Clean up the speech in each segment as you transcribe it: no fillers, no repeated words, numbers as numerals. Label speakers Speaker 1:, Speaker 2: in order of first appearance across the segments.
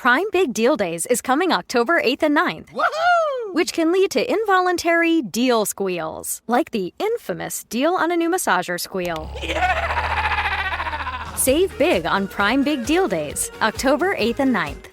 Speaker 1: Prime Big Deal Days is coming October 8th and 9th. Woohoo! Which can lead to involuntary deal squeals, like the infamous deal on a new massager squeal. Yeah! Save big on Prime Big Deal Days, October 8th and 9th.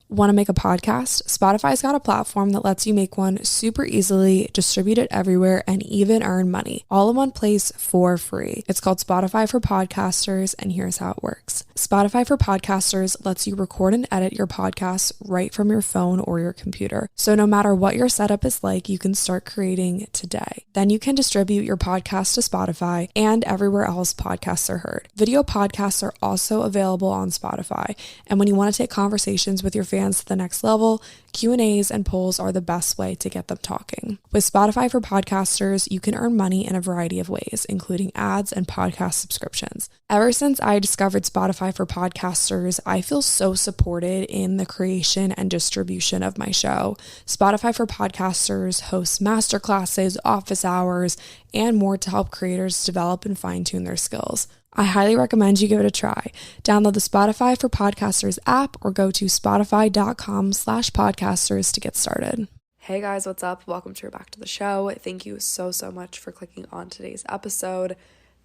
Speaker 2: Want to make a podcast? Spotify's got a platform that lets you make one super easily, distribute it everywhere, and even earn money, all in one place for free. It's called Spotify for Podcasters, and here's how it works. Spotify for Podcasters lets you record and edit your podcasts right from your phone or your computer. So no matter what your setup is like, you can start creating today. Then you can distribute your podcast to Spotify and everywhere else podcasts are heard. Video podcasts are also available on Spotify, and when you want to take conversations with your fans to the next level, Q&As and polls are the best way to get them talking. With Spotify for Podcasters, you can earn money in a variety of ways, including ads and podcast subscriptions. Ever since I discovered Spotify for Podcasters, I feel so supported in the creation and distribution of my show. Spotify for Podcasters hosts masterclasses, office hours, and more to help creators develop and fine-tune their skills. I highly recommend you give it a try. Download the Spotify for Podcasters app or go to spotify.com/podcasters to get started. Hey guys, what's up? Welcome to Back to the Show. Thank you so much for clicking on today's episode.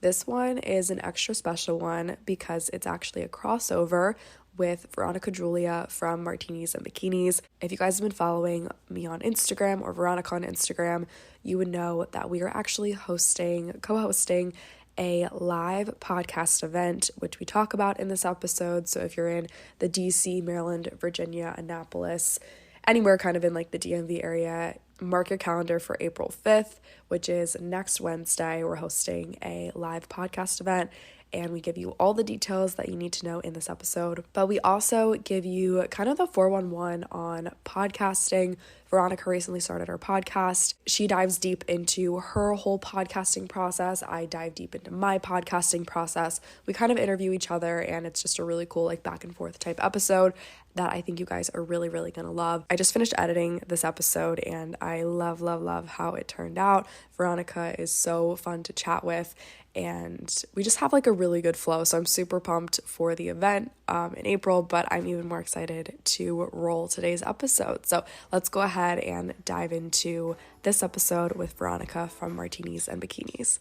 Speaker 2: This one is an extra special one because it's actually a crossover with Veronica Droulia from Martinis and Bikinis. If you guys have been following me on Instagram or Veronica on Instagram, you would know that we are actually co-hosting a live podcast event, which we talk about in this episode. So if you're in the DC, Maryland, Virginia, Annapolis, anywhere kind of in like the DMV area, mark your calendar for April 5th, which is next Wednesday. We're hosting a live podcast event, and we give you all the details that you need to know in this episode. But we also give you kind of the 411 on podcasting. Veronica recently started her podcast. She dives deep into her whole podcasting process. I dive deep into my podcasting process. We kind of interview each other, and it's just a really cool like back and forth type episode that I think you guys are really gonna love. I just finished editing this episode, and I love how it turned out. Veronica is so fun to chat with, and we just have like a really good flow. So I'm super pumped for the event in April, but I'm even more excited to roll today's episode. So let's go ahead and dive into this episode with Veronica from Martinis and Bikinis.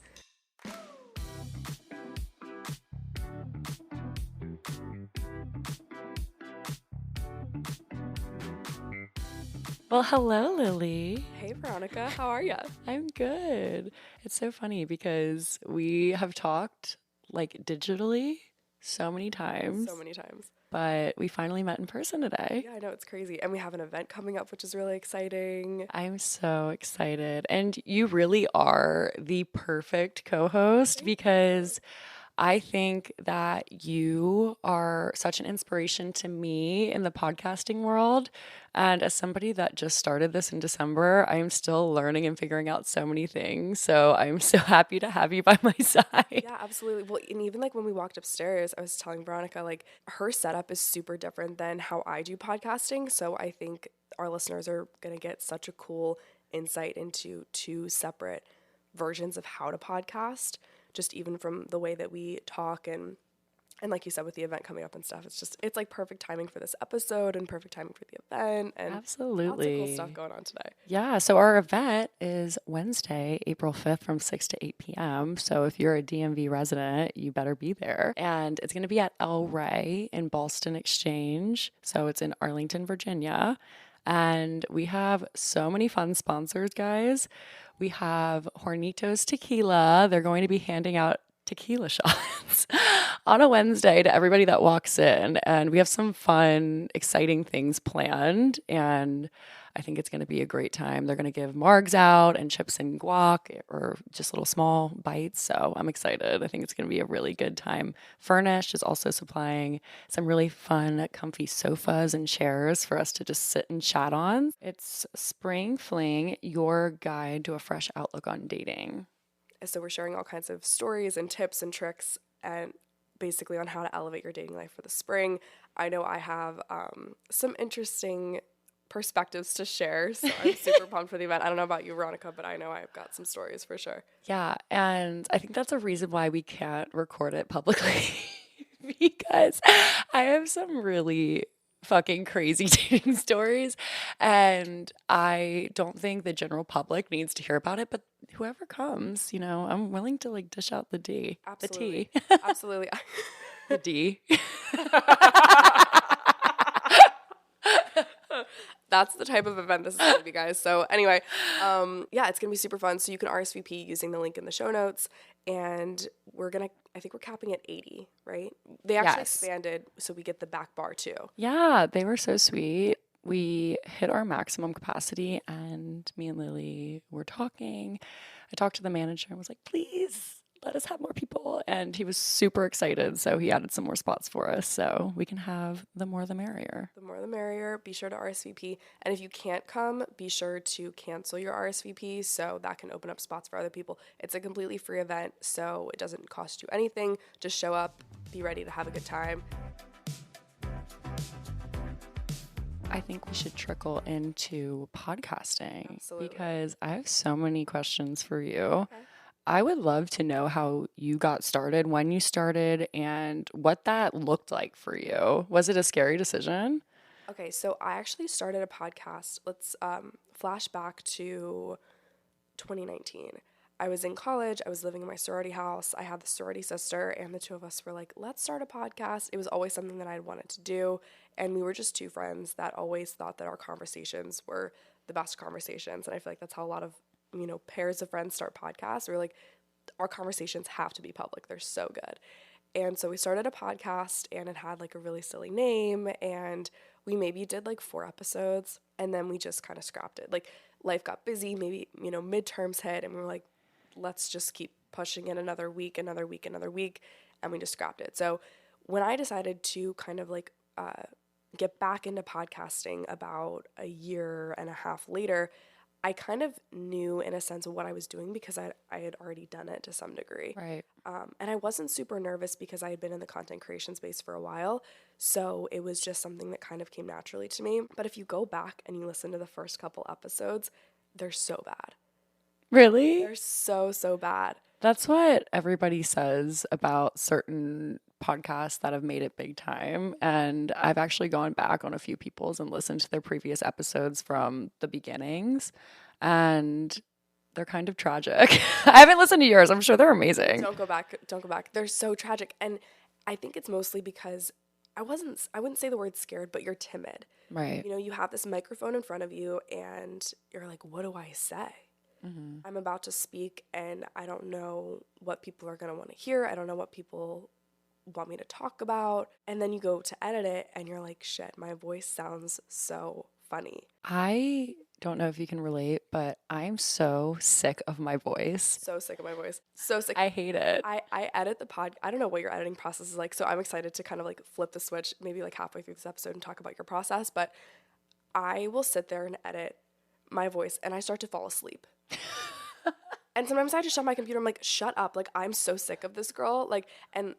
Speaker 3: Well, hello, Lily.
Speaker 2: Hey, Veronica. How are you?
Speaker 3: I'm good. It's so funny because we have talked like digitally so many times. But we finally met in person today.
Speaker 2: Yeah, I know, it's crazy. And we have an event coming up, which is really exciting.
Speaker 3: I'm so excited. And you really are the perfect co-host because I think that you are such an inspiration to me in the podcasting world. And as somebody that just started this in December, I am still learning and figuring out so many things. So I'm so happy to have you by my side.
Speaker 2: Yeah, absolutely. Well, and even like when we walked upstairs, I was telling Veronica, like her setup is super different than how I do podcasting. So I think our listeners are going to get such a cool insight into two separate versions of how to podcast, just even from the way that we talk and like you said, with the event coming up and stuff, it's like perfect timing for this episode and perfect timing for the event. And
Speaker 3: absolutely
Speaker 2: lots of cool stuff going on today.
Speaker 3: Yeah, so our event is Wednesday, April 5th from 6 to 8 p.m. So if you're a DMV resident, you better be there. And it's going to be at El Rey in Ballston Exchange. So it's in Arlington, Virginia. And we have so many fun sponsors, guys. We have Hornitos Tequila. They're going to be handing out tequila shots on a Wednesday to everybody that walks in. And we have some fun, exciting things planned. And I think it's going to be a great time. They're going to give margs out and chips and guac or just little small bites. So I'm excited. I think it's going to be a really good time. Furnished is also supplying some really fun, comfy sofas and chairs for us to just sit and chat on. It's Spring Fling, your guide to a fresh outlook on dating.
Speaker 2: So we're sharing all kinds of stories and tips and tricks and basically on how to elevate your dating life for the spring. I know I have some interesting perspectives to share, so I'm super pumped for the event. I don't know about you, Veronica, but I know I've got some stories for sure.
Speaker 3: Yeah, and I think that's a reason why we can't record it publicly because I have some really fucking crazy dating stories. And I don't think the general public needs to hear about it, but whoever comes, you know, I'm willing to like dish out the D,
Speaker 2: Absolutely.
Speaker 3: the T,
Speaker 2: Absolutely.
Speaker 3: the D.
Speaker 2: That's the type of event this is going to be, guys. So anyway, yeah, it's going to be super fun. So you can RSVP using the link in the show notes. And I think we're capping at 80, right? They actually expanded so we get the back bar too.
Speaker 3: Yeah, they were so sweet. We hit our maximum capacity and me and Lily were talking. I talked to the manager and was like, please let us have more people. And he was super excited. So he added some more spots for us. So we can have the more the merrier.
Speaker 2: The more the merrier. Be sure to RSVP. And if you can't come, be sure to cancel your RSVP so that can open up spots for other people. It's a completely free event, so it doesn't cost you anything. Just show up, be ready to have a good time.
Speaker 3: I think we should trickle into podcasting.
Speaker 2: Absolutely.
Speaker 3: Because I have so many questions for you.
Speaker 2: Okay.
Speaker 3: I would love to know how you got started, when you started, and what that looked like for you. Was it a scary decision?
Speaker 2: Okay, so I actually started a podcast. Let's flash back to 2019. I was in college. I was living in my sorority house. I had the sorority sister, and the two of us were like, let's start a podcast. It was always something that I wanted to do, and we were just two friends that always thought that our conversations were the best conversations, and I feel like that's how a lot of, you know, pairs of friends start podcasts. We're like, our conversations have to be public. They're so good. And so we started a podcast, and it had like a really silly name, and we maybe did like 4 episodes, and then we just kind of scrapped it. Like, life got busy, maybe, you know, midterms hit, and we were like, let's just keep pushing it another week, and we just scrapped it. So when I decided to kind of like get back into podcasting about a year and a half later, I kind of knew in a sense of what I was doing because I had already done it to some degree.
Speaker 3: Right.
Speaker 2: And I wasn't super nervous because I had been in the content creation space for a while. So it was just something that kind of came naturally to me. But if you go back and you listen to the first couple episodes, they're so bad.
Speaker 3: Really?
Speaker 2: They're so bad.
Speaker 3: That's what everybody says about certain podcasts that have made it big time. And I've actually gone back on a few people's and listened to their previous episodes from the beginnings. And they're kind of tragic. I haven't listened to yours. I'm sure they're amazing.
Speaker 2: Don't go back. They're so tragic. And I think it's mostly because I wouldn't say the word scared, but you're timid.
Speaker 3: Right.
Speaker 2: You know, you have this microphone in front of you and you're like, what do I say?
Speaker 3: Mm-hmm.
Speaker 2: I'm about to speak and I don't know what people are going to want to hear. I don't know what people want me to talk about. And then you go to edit it and you're like, shit, my voice sounds so funny.
Speaker 3: I don't know if you can relate, but I'm so sick of my voice.
Speaker 2: So sick of my voice. So sick.
Speaker 3: I hate it.
Speaker 2: I edit the pod. I don't know what your editing process is like, so I'm excited to kind of like flip the switch maybe like halfway through this episode and talk about your process. But I will sit there and edit my voice and I start to fall asleep. And sometimes I just shut my computer. I'm like, shut up. Like, I'm so sick of this girl. Like, and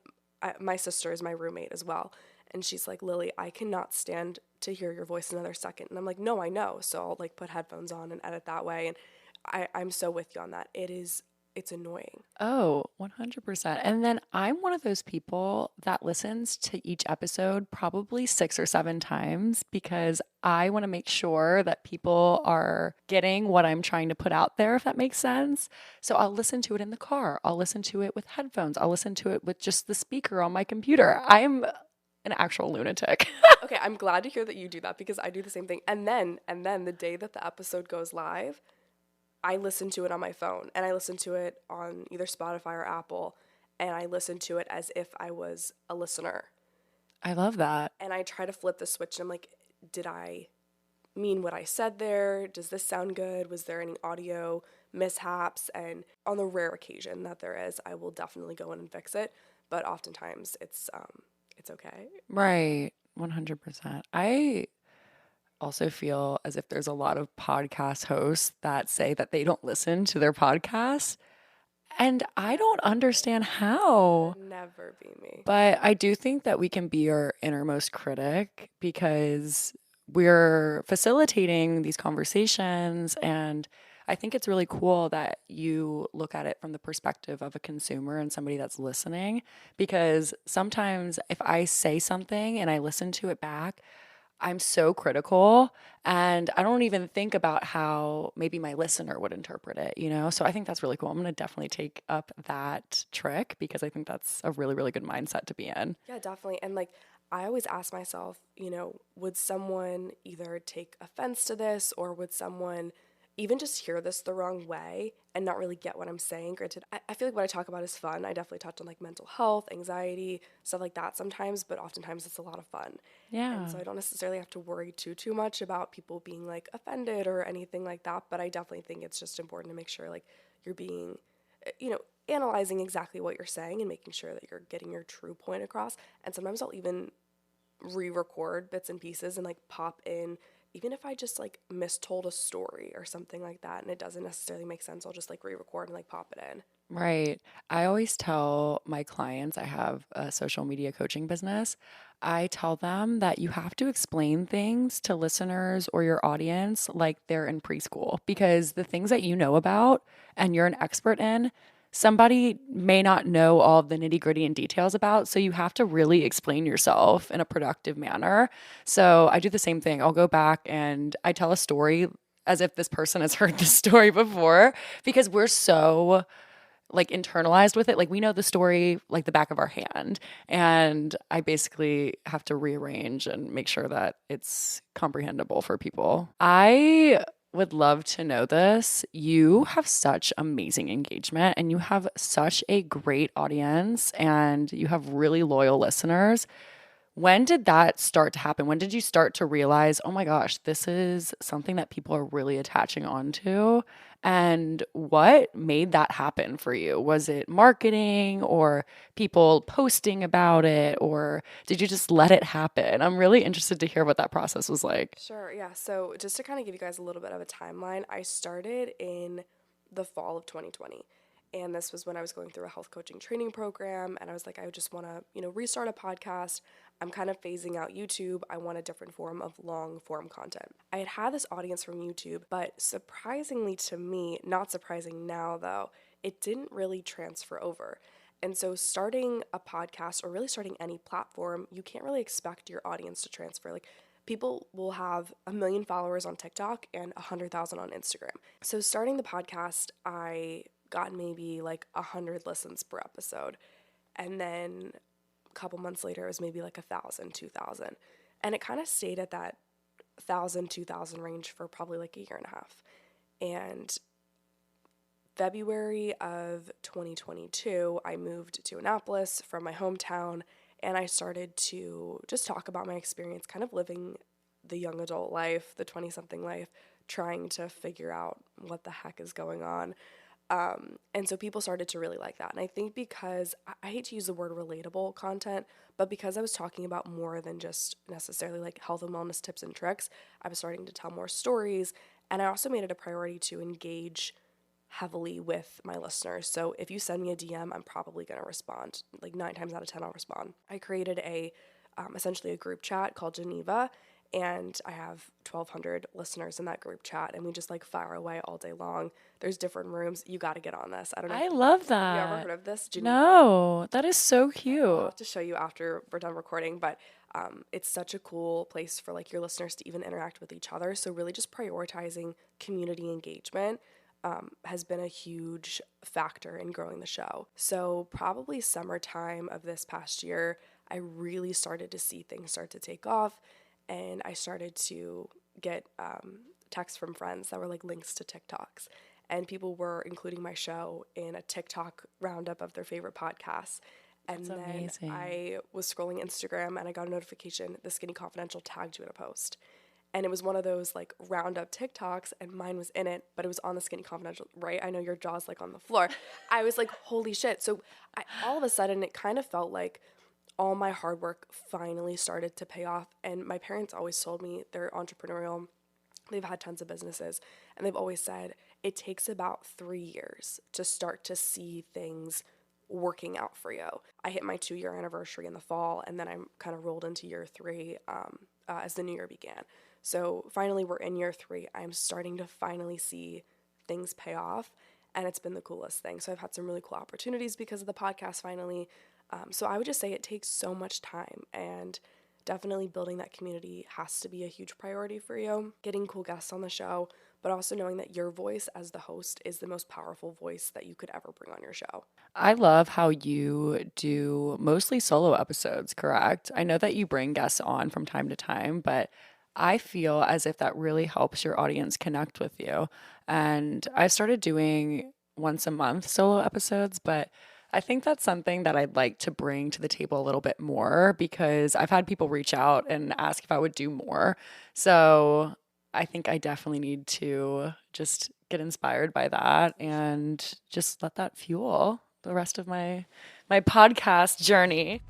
Speaker 2: my sister is my roommate as well. And she's like, Lily, I cannot stand to hear your voice another second. And I'm like, no, I know. So I'll like put headphones on and edit that way. And I'm so with you on that. It's annoying.
Speaker 3: Oh, 100%. And then I'm one of those people that listens to each episode probably 6 or 7 times because I want to make sure that people are getting what I'm trying to put out there, if that makes sense. So I'll listen to it in the car. I'll listen to it with headphones. I'll listen to it with just the speaker on my computer. I'm an actual lunatic.
Speaker 2: Okay, I'm glad to hear that you do that because I do the same thing. And then the day that the episode goes live, I listen to it on my phone and I listen to it on either Spotify or Apple and I listen to it as if I was a listener.
Speaker 3: I love that.
Speaker 2: And I try to flip the switch and I'm like, did I mean what I said there? Does this sound good? Was there any audio mishaps? And on the rare occasion that there is, I will definitely go in and fix it. But oftentimes it's okay.
Speaker 3: Right. 100%. I also feel as if there's a lot of podcast hosts that say that they don't listen to their podcasts. And I don't understand how.
Speaker 2: Never be me.
Speaker 3: But I do think that we can be our innermost critic because we're facilitating these conversations. And I think it's really cool that you look at it from the perspective of a consumer and somebody that's listening. Because sometimes if I say something and I listen to it back, I'm so critical and I don't even think about how maybe my listener would interpret it, you know? So I think that's really cool. I'm going to definitely take up that trick because I think that's a really, really good mindset to be in.
Speaker 2: Yeah, definitely. And like, I always ask myself, would someone either take offense to this or would someone even just hear this the wrong way and not really get what I'm saying? Granted, I feel like what I talk about is fun. I definitely touch on like mental health, anxiety, stuff like that sometimes, but oftentimes it's a lot of fun. And
Speaker 3: Yeah.
Speaker 2: so I don't necessarily have to worry too much about people being like offended or anything like that. But I definitely think it's just important to make sure like you're being, you know, analyzing exactly what you're saying and making sure that you're getting your true point across. And sometimes I'll even re-record bits and pieces and like pop in, even if I just like mistold a story or something like that and it doesn't necessarily make sense, I'll just like re-record and like pop it in.
Speaker 3: Right. I always tell my clients, I have a social media coaching business. I tell them that you have to explain things to listeners or your audience like they're in preschool because the things that you know about and you're an expert in, somebody may not know all of the nitty gritty and details about. So you have to really explain yourself in a productive manner. So I do the same thing. I'll go back and I tell a story as if this person has heard the story before because we're so like internalized with it. Like we know the story like the back of our hand. And I basically have to rearrange and make sure that it's comprehensible for people. I would love to know this. You have such amazing engagement and you have such a great audience and you have really loyal listeners. When did that start to happen? When did you start to realize, oh my gosh, this is something that people are really attaching onto? And what made that happen for you? Was it marketing or people posting about it, or did you just let it happen? I'm really interested to hear what that process was like.
Speaker 2: Sure, yeah. So just to kind of give you guys a little bit of a timeline, I started in the fall of 2020. And this was when I was going through a health coaching training program. And I was like, I just want to, restart a podcast. I'm kind of phasing out YouTube. I want a different form of long form content. I had this audience from YouTube, but surprisingly to me, not surprising now though, it didn't really transfer over. And so, starting a podcast or really starting any platform, you can't really expect your audience to transfer. Like, people will have 1 million followers on TikTok and 100,000 on Instagram. So, starting the podcast, I got maybe like 100 listens per episode. And then a couple months later, it was maybe like 1,000, 2,000. And it kind of stayed at that 1,000, 2,000 range for probably like a year and a half. And February of 2022, I moved to Annapolis from my hometown and I started to just talk about my experience kind of living the young adult life, the 20-something life, trying to figure out what the heck is going on. And so people started to really like that. And I think because I hate to use the word relatable content, but because I was talking about more than just necessarily like health and wellness tips and tricks, I was starting to tell more stories. And I also made it a priority to engage heavily with my listeners. So if you send me a DM, I'm probably going to respond. Like 9 times out of 10, I'll respond. I created essentially a group chat called Geneva, and I have 1,200 listeners in that group chat, and we just like fire away all day long. There's different rooms. You got to get on this. I don't know.
Speaker 3: I love
Speaker 2: Have you ever
Speaker 3: that.
Speaker 2: heard of this, Geneva?
Speaker 3: No, that is so
Speaker 2: I'll
Speaker 3: cute.
Speaker 2: have to show you after we're done recording, but it's such a cool place for like your listeners to even interact with each other. So really just prioritizing community engagement has been a huge factor in growing the show. So probably summertime of this past year, I really started to see things start to take off, and I started to get texts from friends that were like links to TikToks, and people were including my show in a TikTok roundup of their favorite podcasts. And
Speaker 3: That's
Speaker 2: then
Speaker 3: amazing.
Speaker 2: I was scrolling Instagram and I got a notification, The Skinny Confidential tagged you in a post. And it was one of those like roundup TikToks, and mine was in it, but it was on the Skinny Confidential, right? I know your jaw's like on the floor. I was like, holy shit. So all of a sudden, it kind of felt like all my hard work finally started to pay off. And my parents always told me they're entrepreneurial. They've had tons of businesses, and they've always said it takes about 3 years to start to see things working out for you. I hit my 2-year anniversary in the fall, and then I kind of rolled into year 3 as the new year began. So finally, we're in year 3. I'm starting to finally see things pay off, and it's been the coolest thing. So I've had some really cool opportunities because of the podcast finally. So I would just say it takes so much time, and definitely building that community has to be a huge priority for you. Getting cool guests on the show, but also knowing that your voice as the host is the most powerful voice that you could ever bring on your show.
Speaker 3: I love how you do mostly solo episodes, correct? I know that you bring guests on from time to time, but I feel as if that really helps your audience connect with you. And I started doing once a month solo episodes, but I think that's something that I'd like to bring to the table a little bit more because I've had people reach out and ask if I would do more. So I think I definitely need to just get inspired by that and just let that fuel the rest of my podcast journey.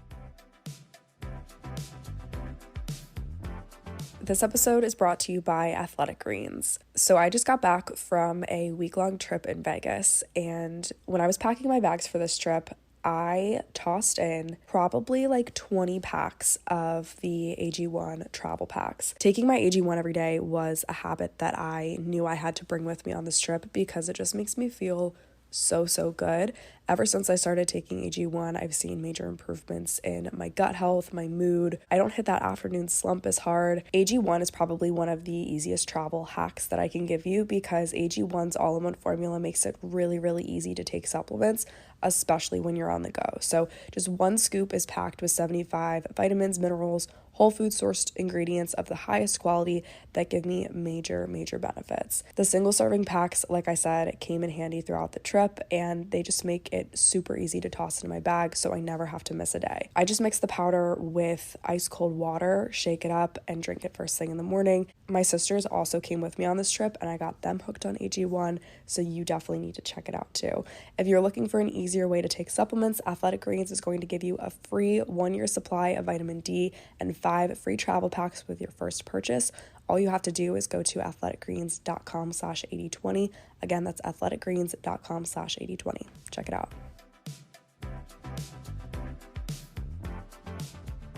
Speaker 2: This episode is brought to you by Athletic Greens. So I just got back from a week-long trip in Vegas, and when I was packing my bags for this trip, I tossed in probably like 20 packs of the AG1 travel packs. Taking my AG1 every day was a habit that I knew I had to bring with me on this trip because it just makes me feel so good. Ever since I started taking AG1, I've seen major improvements in my gut health, my mood. I don't hit that afternoon slump as hard. AG1 is probably one of the easiest travel hacks that I can give you because AG1's all-in-one formula makes it really easy to take supplements, especially when you're on the go. So just one scoop is packed with 75 vitamins, minerals, whole food sourced ingredients of the highest quality that give me major benefits. The single serving packs, like I said, came in handy throughout the trip, and they just make it super easy to toss into my bag so I never have to miss a day. I just mix the powder with ice cold water, shake it up, and drink it first thing in the morning. My sisters also came with me on this trip, and I got them hooked on AG1, so you definitely need to check it out too. If you're looking for an easier way to take supplements, Athletic Greens is going to give you a free 1-year supply of vitamin D and 5 free travel packs with your first purchase. All you have to do is go to athleticgreens.com/8020. Again, that's athleticgreens.com/8020. Check it out.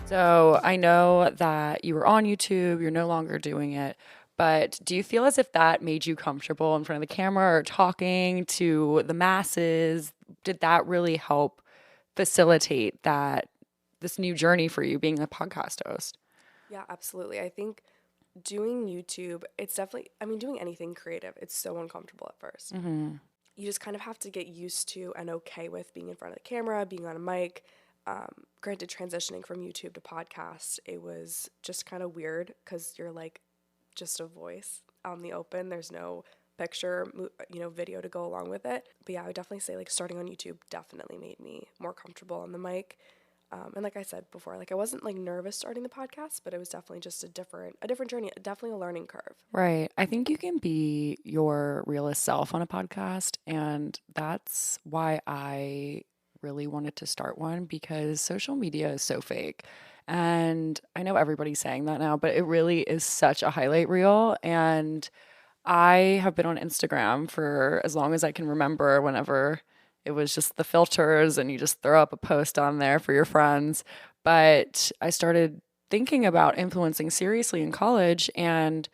Speaker 3: So I know that you were on YouTube, you're no longer doing it, but do you feel as if that made you comfortable in front of the camera or talking to the masses? Did that really help facilitate this new journey for you being a podcast host?
Speaker 2: Yeah, absolutely. I think doing YouTube, it's definitely, doing anything creative, it's so uncomfortable at first.
Speaker 3: Mm-hmm.
Speaker 2: You just kind of have to get used to and okay with being in front of the camera, being on a mic. Granted, transitioning from YouTube to podcast, it was just kind of weird because you're like just a voice out in the open. There's no picture, video to go along with it. But yeah, I would definitely say like starting on YouTube definitely made me more comfortable on the mic. And like I said before, like I wasn't like nervous starting the podcast, but it was definitely just a different journey, definitely a learning curve.
Speaker 3: Right. I think you can be your realest self on a podcast, and that's why I really wanted to start one because social media is so fake. And I know everybody's saying that now, but it really is such a highlight reel. And I have been on Instagram for as long as I can remember, whenever it was just the filters and you just throw up a post on there for your friends. But I started thinking about influencing seriously in college, and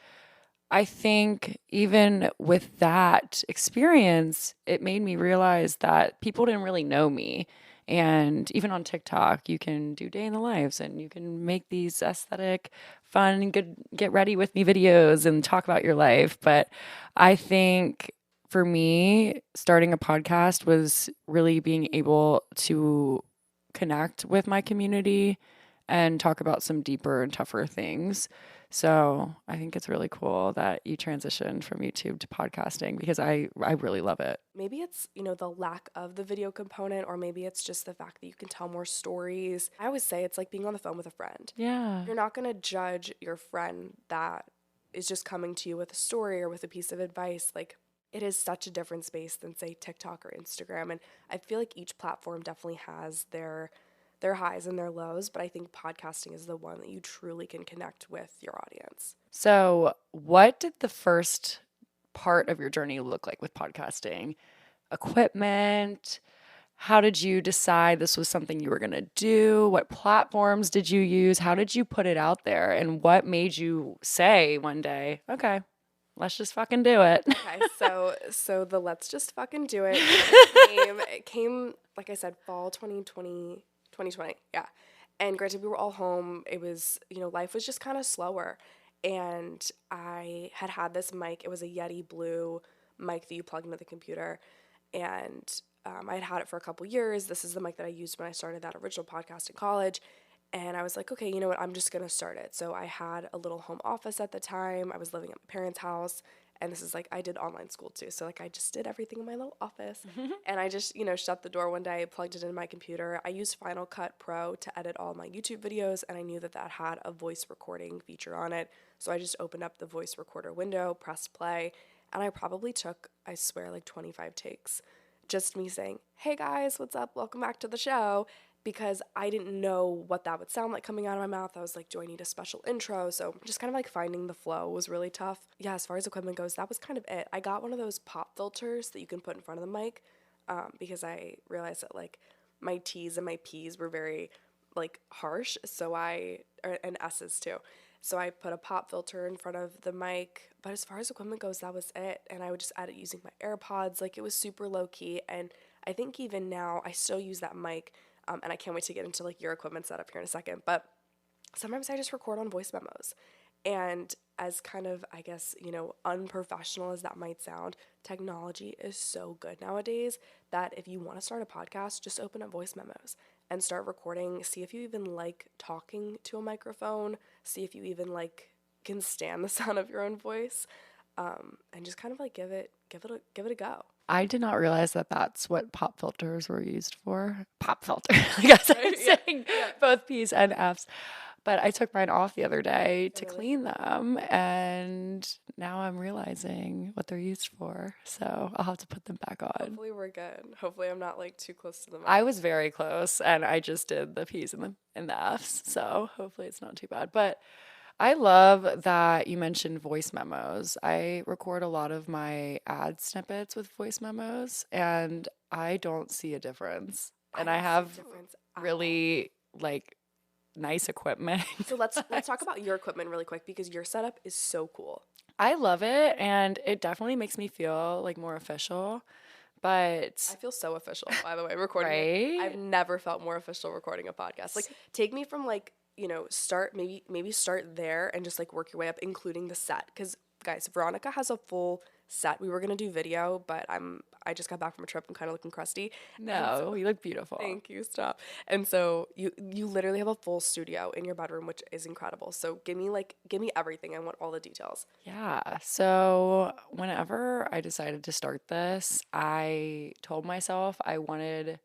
Speaker 3: I think even with that experience, it made me realize that people didn't really know me. And even on TikTok, you can do day in the lives and you can make these aesthetic, fun, get ready with me videos and talk about your life. But I think for me, starting a podcast was really being able to connect with my community and talk about some deeper and tougher things. So I think it's really cool that you transitioned from YouTube to podcasting because I really love it.
Speaker 2: Maybe it's, the lack of the video component, or maybe it's just the fact that you can tell more stories. I always say it's like being on the phone with a friend.
Speaker 3: Yeah.
Speaker 2: You're not going to judge your friend that is just coming to you with a story or with a piece of advice. Like, it is such a different space than, say, TikTok or Instagram. And I feel like each platform definitely has their highs and their lows, but I think podcasting is the one that you truly can connect with your audience.
Speaker 3: So what did the first part of your journey look like with podcasting? Equipment? How did you decide this was something you were going to do? What platforms did you use? How did you put it out there? And what made you say one day, okay, let's just fucking do it?
Speaker 2: Okay, so the let's just fucking do it came, like I said, fall 2020, yeah. And granted, we were all home. It was, life was just kind of slower. And I had this mic. It was a Yeti Blue mic that you plug into the computer. And I had it for a couple years. This is the mic that I used when I started that original podcast in college. And I was like, okay, you know what? I'm just going to start it. So I had a little home office at the time. I was living at my parents' house. And this is like, I did online school too. So like, I just did everything in my little office. And I just, shut the door one day, plugged it in my computer. I used Final Cut Pro to edit all my YouTube videos. And I knew that had a voice recording feature on it. So I just opened up the voice recorder window, pressed play. And I probably took, I swear, like 25 takes. Just me saying, hey guys, what's up? Welcome back to the show. Because I didn't know what that would sound like coming out of my mouth. I was like, do I need a special intro? So just kind of like finding the flow was really tough. Yeah, as far as equipment goes, that was kind of it. I got one of those pop filters that you can put in front of the mic because I realized that like my T's and my P's were very like harsh. And S's too. So I put a pop filter in front of the mic. But as far as equipment goes, that was it. And I would just edit using my AirPods. Like it was super low key. And I think even now I still use that mic. And I can't wait to get into like your equipment setup here in a second. But sometimes I just record on voice memos. And as kind of, I guess, unprofessional as that might sound, technology is so good nowadays that if you want to start a podcast, just open up voice memos and start recording. See if you even like talking to a microphone. See if you even like can stand the sound of your own voice. And just kind of like give it a go.
Speaker 3: I did not realize that that's what pop filters were used for. Pop filter. I guess I'm saying both P's and F's. But I took mine off the other day to clean them, and now I'm realizing what they're used for. So I'll have to put them back on.
Speaker 2: Hopefully we're good. Hopefully I'm not like too close to the mic.
Speaker 3: I was very close, and I just did the P's and the F's. So hopefully it's not too bad. But I love that you mentioned voice memos. I record a lot of my ad snippets with voice memos, and I don't see a difference. And I have really like nice equipment.
Speaker 2: So let's talk about your equipment really quick because your setup is so cool.
Speaker 3: I love it, and it definitely makes me feel like more official. But
Speaker 2: I feel so official, by the way, recording
Speaker 3: right?
Speaker 2: I've never felt more official recording a podcast. Like take me from like start there and just like work your way up, including the set. Because guys, Veronica has a full set. We were gonna do video, but I just got back from a trip. I'm kind of looking crusty.
Speaker 3: No, you look beautiful.
Speaker 2: Thank you. Stop. And so you literally have a full studio in your bedroom, which is incredible. So give me everything. I want all the details.
Speaker 3: Yeah. So whenever I decided to start this, I told myself I wanted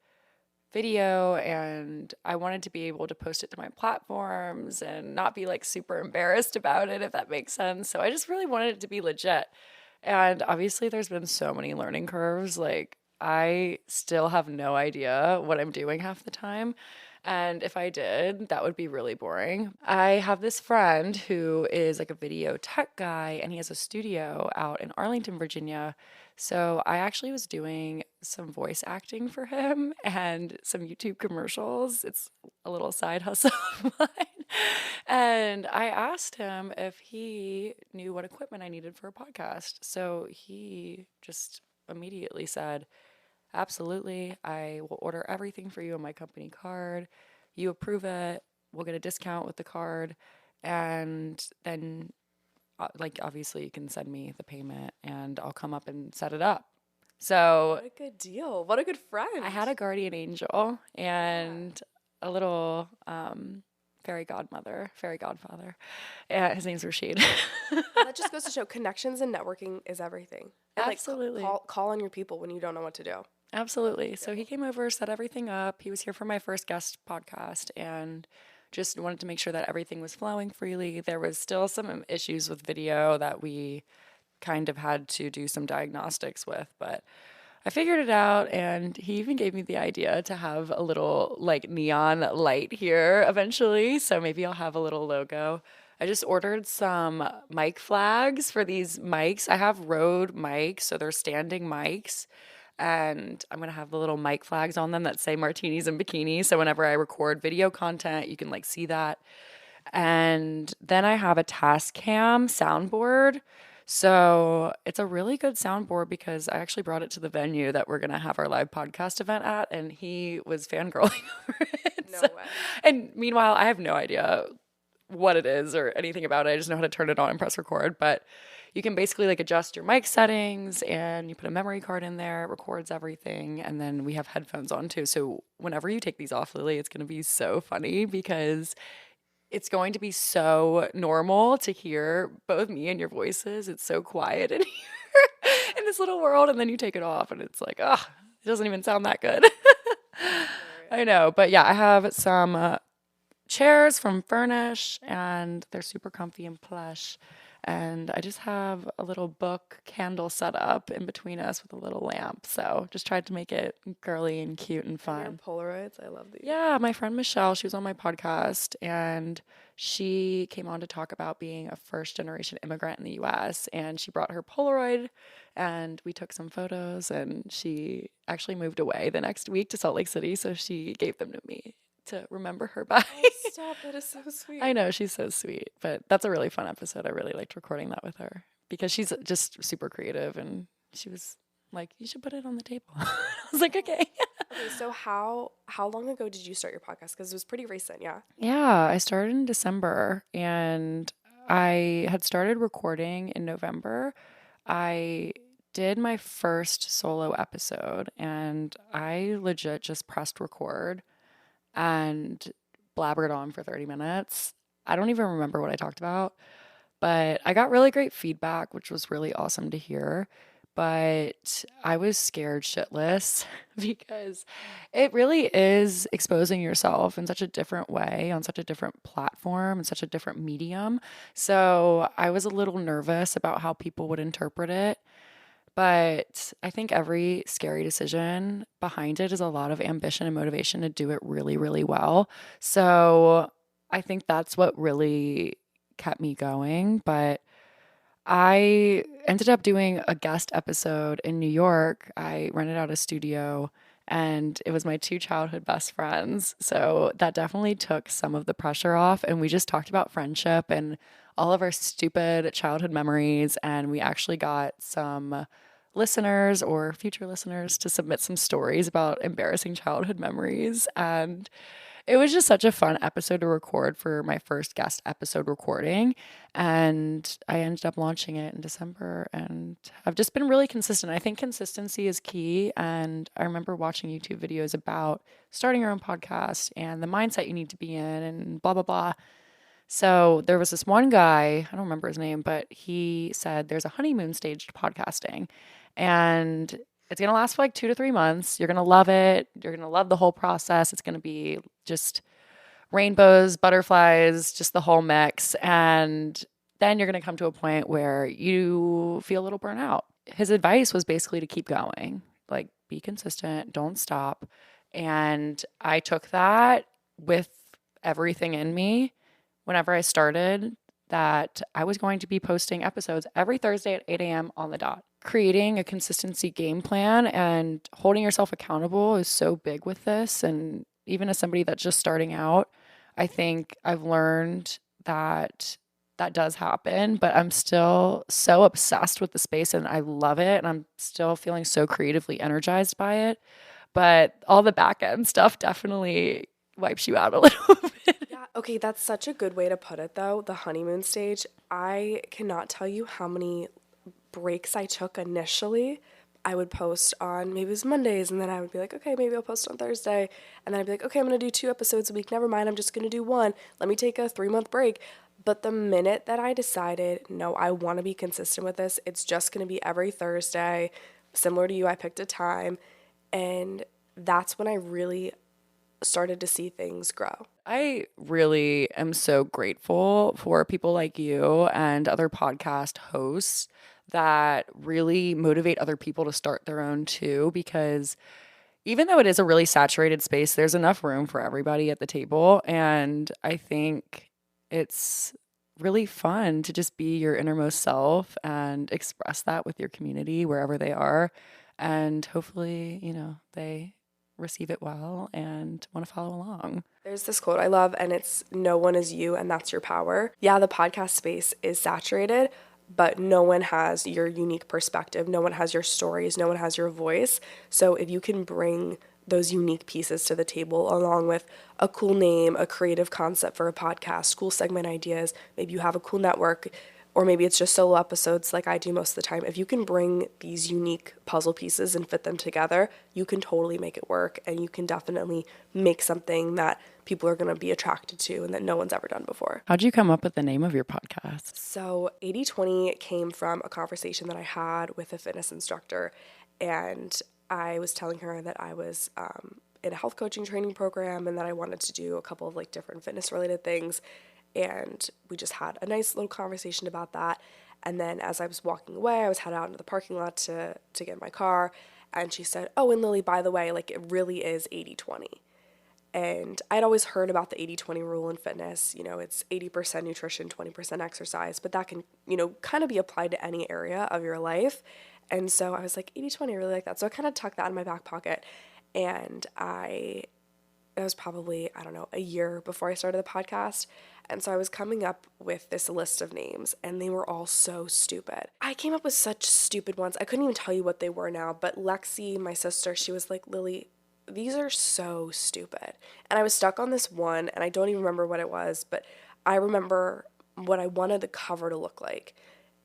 Speaker 3: video and I wanted to be able to post it to my platforms and not be like super embarrassed about it, if that makes sense. So I just really wanted it to be legit. And obviously there's been so many learning curves. Like I still have no idea what I'm doing half the time. And if I did, that would be really boring. I have this friend who is like a video tech guy, and he has a studio out in Arlington, Virginia. So I actually was doing some voice acting for him and some YouTube commercials. It's a little side hustle of mine. And I asked him if he knew what equipment I needed for a podcast. So he just immediately said, absolutely, I will order everything for you on my company card. You approve it, we'll get a discount with the card, and then like obviously you can send me the payment and I'll come up and set it up. So
Speaker 2: what a good deal. What a good friend.
Speaker 3: I had a guardian angel and a little fairy godfather. His name's Rashid.
Speaker 2: That just goes to show connections and networking is everything. And
Speaker 3: Absolutely.
Speaker 2: Like, call on your people when you don't know what to do.
Speaker 3: Absolutely. So he came over, set everything up. He was here for my first guest podcast and just wanted to make sure that everything was flowing freely. There was still some issues with video that we kind of had to do some diagnostics with, but I figured it out, and he even gave me the idea to have a little like neon light here eventually. So maybe I'll have a little logo. I just ordered some mic flags for these mics. I have Rode mics, so they're standing mics. And I'm going to have the little mic flags on them that say martinis and bikinis. So whenever I record video content, you can like see that. And then I have a Tascam soundboard. So it's a really good soundboard because I actually brought it to the venue that we're going to have our live podcast event at, and he was fangirling over it.
Speaker 2: No way.
Speaker 3: And meanwhile, I have no idea what it is or anything about it. I just know how to turn it on and press record. But you can basically like adjust your mic settings and you put a memory card in there, it records everything. And then we have headphones on too. So whenever you take these off, Lily, it's going to be so funny because it's going to be so normal to hear both me and your voices. It's so quiet in here in this little world. And then you take it off and it's like, oh, it doesn't even sound that good. I know. But yeah, I have some chairs from Furnish and they're super comfy and plush. And I just have a little book candle set up in between us with a little lamp. So just tried to make it girly and cute and fun.
Speaker 2: Polaroids, I love these.
Speaker 3: Yeah, my friend Michelle, she was on my podcast and she came on to talk about being a first generation immigrant in the US. And she brought her Polaroid and we took some photos and she actually moved away the next week to Salt Lake City. So she gave them to me to remember her by.
Speaker 2: Oh, stop, that is so sweet.
Speaker 3: I know, she's so sweet. But that's a really fun episode. I really liked recording that with her because she's just super creative and she was like, you should put it on the table. I was like, okay.
Speaker 2: Okay, so how long ago did you start your podcast? Because it was pretty recent, yeah.
Speaker 3: Yeah, I started in December and I had started recording in November. I did my first solo episode and I legit just pressed record and blabbered on for 30 minutes. I don't even remember what I talked about, but I got really great feedback, which was really awesome to hear. But I was scared shitless because it really is exposing yourself in such a different way, on such a different platform, and such a different medium. So I was a little nervous about how people would interpret it. But I think every scary decision behind it is a lot of ambition and motivation to do it really, really well. So I think that's what really kept me going. But I ended up doing a guest episode in New York. I rented out a studio and it was my two childhood best friends. So that definitely took some of the pressure off. And we just talked about friendship and all of our stupid childhood memories. And we actually got some listeners or future listeners to submit some stories about embarrassing childhood memories. And it was just such a fun episode to record for my first guest episode recording. And I ended up launching it in December and I've just been really consistent. I think consistency is key. And I remember watching YouTube videos about starting your own podcast and the mindset you need to be in and blah, blah, blah. So there was this one guy, I don't remember his name, but he said there's a honeymoon stage to podcasting and it's going to last for like 2 to 3 months. You're going to love it. You're going to love the whole process. It's going to be just rainbows, butterflies, just the whole mix. And then you're going to come to a point where you feel a little burnt out. His advice was basically to keep going, like be consistent, don't stop. And I took that with everything in me whenever I started, that I was going to be posting episodes every Thursday at 8 a.m. on the dot. Creating a consistency game plan and holding yourself accountable is so big with this. And even as somebody that's just starting out, I think I've learned that that does happen, but I'm still so obsessed with the space and I love it. And I'm still feeling so creatively energized by it. But all the back end stuff definitely wipes you out a little bit.
Speaker 2: Yeah, okay, that's such a good way to put it though, the honeymoon stage. I cannot tell you how many breaks I took initially. I would post on maybe it was Mondays and then I would be like, okay, maybe I'll post on Thursday. And then I'd be like, okay, I'm going to do 2 episodes a week. Never mind, I'm just going to do 1. Let me take a 3-month break. But the minute that I decided, no, I want to be consistent with this, it's just going to be every Thursday. Similar to you, I picked a time. And that's when I really started to see things grow.
Speaker 3: I really am so grateful for people like you and other podcast hosts that really motivate other people to start their own too, because even though it is a really saturated space, there's enough room for everybody at the table. And I think it's really fun to just be your innermost self and express that with your community wherever they are. And hopefully, they receive it well and want to follow along.
Speaker 2: There's this quote I love, and it's, no one is you, and that's your power. Yeah, the podcast space is saturated, but no one has your unique perspective. No one has your stories. No one has your voice. So if you can bring those unique pieces to the table along with a cool name, a creative concept for a podcast, cool segment ideas, maybe you have a cool network, or maybe it's just solo episodes like I do most of the time. If you can bring these unique puzzle pieces and fit them together, you can totally make it work, and you can definitely make something that people are going to be attracted to and that no one's ever done before.
Speaker 3: How'd you come up with the name of your podcast?
Speaker 2: So 80/20 came from a conversation that I had with a fitness instructor, and I was telling her that I was in a health coaching training program and that I wanted to do a couple of like different fitness related things. And we just had a nice little conversation about that. And then as I was walking away, I was headed out into the parking lot to get in my car. And she said, "Oh, and Lily, by the way, like it really is 80/20." And I'd always heard about the 80/20 rule in fitness. You know, it's 80% nutrition, 20% exercise, but that can, you know, kind of be applied to any area of your life. And so I was like, 80/20, I really like that. So I kind of tucked that in my back pocket. And it was probably, I don't know, a year before I started the podcast. And so I was coming up with this list of names, and they were all so stupid. I came up with such stupid ones. I couldn't even tell you what they were now, but Lexi, my sister, she was like, "Lily, these are so stupid." And I was stuck on this one, and I don't even remember what it was, but I remember what I wanted the cover to look like.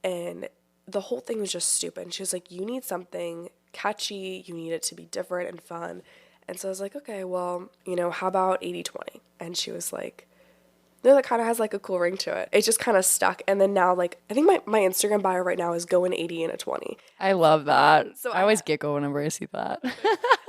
Speaker 2: And the whole thing was just stupid. And she was like, "You need something catchy. You need it to be different and fun." And so I was like, "Okay, well, you know, how about 80/20? And she was like, "No, that kind of has like a cool ring to it." It just kind of stuck. And then now, like, I think my Instagram bio right now is going 80 and a 20.
Speaker 3: I love that.
Speaker 2: So
Speaker 3: I always giggle whenever I see that.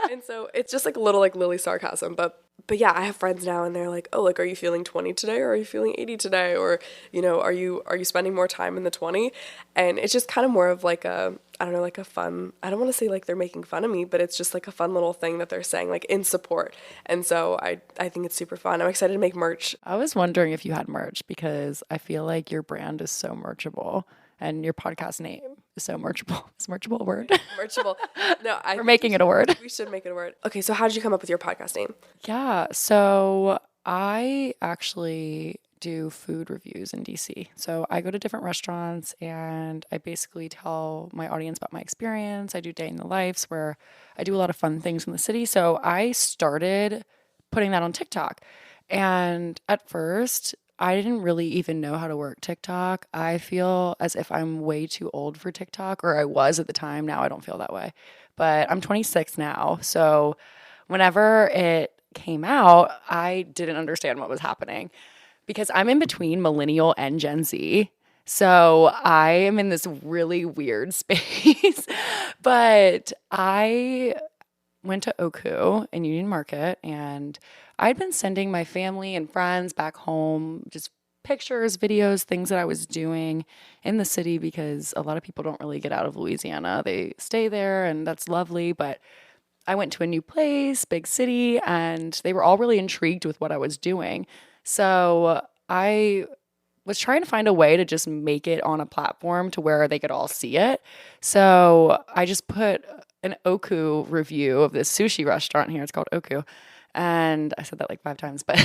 Speaker 2: And so it's just like a little like Lily sarcasm, but yeah, I have friends now and they're like, "Oh, like, are you feeling 20 today, or are you feeling 80 today? Or, you know, are you spending more time in the 20?" And it's just kind of more of like I don't know, like a fun, I don't want to say like they're making fun of me, but it's just like a fun little thing that they're saying like in support. And so I think it's super fun. I'm excited to make merch.
Speaker 3: I was wondering if you had merch, because I feel like your brand is so merchable and your podcast name is so merchable. Is merchable a word?
Speaker 2: Merchable. No,
Speaker 3: We're making it a word.
Speaker 2: We should make it a word. Okay, so how did you come up with your podcast name?
Speaker 3: Yeah, so I actually do food reviews in DC. So I go to different restaurants and I basically tell my audience about my experience. I do day in the lives where I do a lot of fun things in the city. So I started putting that on TikTok. And at first, I didn't really even know how to work TikTok. I feel as if I'm way too old for TikTok, or I was at the time. Now I don't feel that way. But I'm 26 now. So whenever it came out, I didn't understand what was happening because I'm in between millennial and Gen Z. So I am in this really weird space. But I went to Oku in Union Market, and I'd been sending my family and friends back home just pictures, videos, things that I was doing in the city, because a lot of people don't really get out of Louisiana. They stay there, and that's lovely. But I went to a new place, big city, and they were all really intrigued with what I was doing. So I was trying to find a way to just make it on a platform to where they could all see it. So I just put an Oku review of this sushi restaurant here. It's called Oku. And I said that like 5 times, but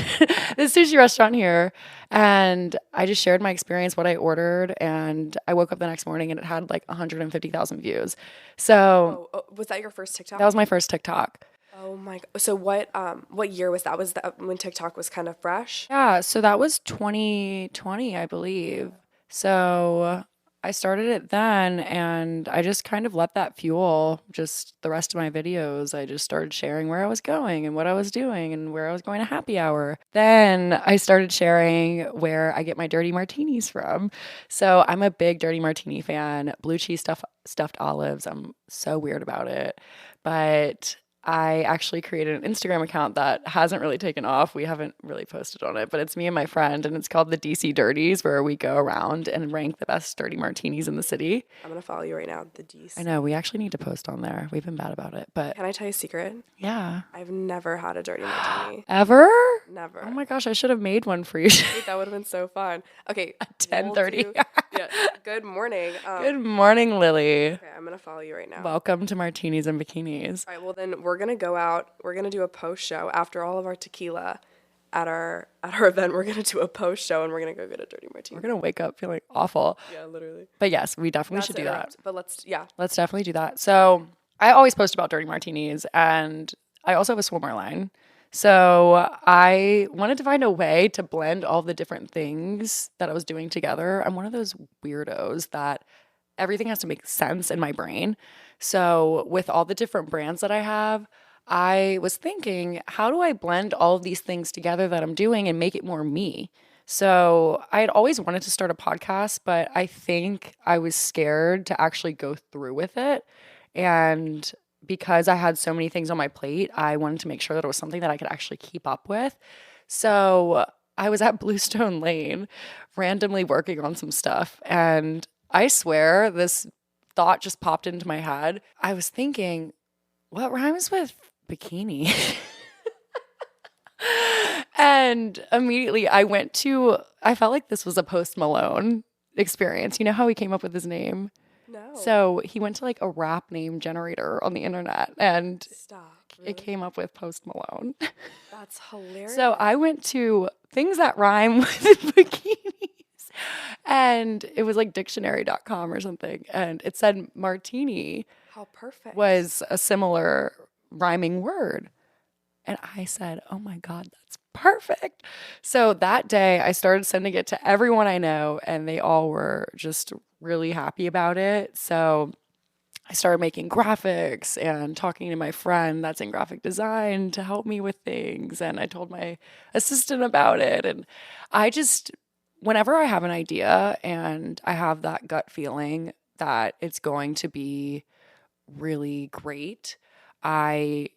Speaker 3: this sushi restaurant here. And I just shared my experience, what I ordered. And I woke up the next morning and it had like 150,000 views. So
Speaker 2: was that your first TikTok?
Speaker 3: That was my first TikTok.
Speaker 2: Oh my God. So what year was that? Was that when TikTok was kind of fresh?
Speaker 3: Yeah, so that was 2020, I believe. So I started it then, and I just kind of let that fuel just the rest of my videos. I just started sharing where I was going and what I was doing and where I was going to happy hour. Then I started sharing where I get my dirty martinis from. So I'm a big dirty martini fan. Blue cheese stuffed olives. I'm so weird about it. But I actually created an Instagram account that hasn't really taken off. We haven't really posted on it, but it's me and my friend, and it's called the DC Dirties, where we go around and rank the best dirty martinis in the city.
Speaker 2: I'm going to follow you right now, the DC.
Speaker 3: I know, we actually need to post on there. We've been bad about it, but...
Speaker 2: Can I tell you a secret?
Speaker 3: Yeah.
Speaker 2: I've never had a dirty martini.
Speaker 3: Ever?
Speaker 2: Never.
Speaker 3: Oh my gosh, I should have made one for you.
Speaker 2: That would have been so fun. Okay.
Speaker 3: At 10:30.
Speaker 2: Yeah. Good morning.
Speaker 3: Good morning, Lily.
Speaker 2: Okay, I'm going to follow you right now.
Speaker 3: Welcome to Martinis and Bikinis.
Speaker 2: All right, well then we're going to go out. We're going to do a post show after all of our tequila. at our event, we're gonna do a post show and we're gonna go get a dirty martini.
Speaker 3: We're gonna wake up feeling awful.
Speaker 2: Yeah, literally.
Speaker 3: But yes, we definitely should do that.
Speaker 2: But let's
Speaker 3: definitely do that. So I always post about dirty martinis, and I also have a swimwear line. So I wanted to find a way to blend all the different things that I was doing together. I'm one of those weirdos that everything has to make sense in my brain. So with all the different brands that I have, I was thinking, how do I blend all of these things together that I'm doing and make it more me? So I had always wanted to start a podcast, but I think I was scared to actually go through with it. And because I had so many things on my plate, I wanted to make sure that it was something that I could actually keep up with. So I was at Bluestone Lane randomly working on some stuff. And I swear this thought just popped into my head. I was thinking, what rhymes with bikini? And immediately I felt like this was a Post Malone experience. You know how he came up with his name?
Speaker 2: No.
Speaker 3: So he went to like a rap name generator on the internet and
Speaker 2: Really?
Speaker 3: It came up with Post Malone.
Speaker 2: That's hilarious.
Speaker 3: So I went to things that rhyme with bikinis and it was like dictionary.com or something. And it said martini.
Speaker 2: How perfect.
Speaker 3: Was a similar rhyming word. And I said, oh my God, that's perfect. So that day I started sending it to everyone I know and they all were just really happy about it. So I started making graphics and talking to my friend that's in graphic design to help me with things. And I told my assistant about it. And whenever I have an idea and I have that gut feeling that it's going to be really great, I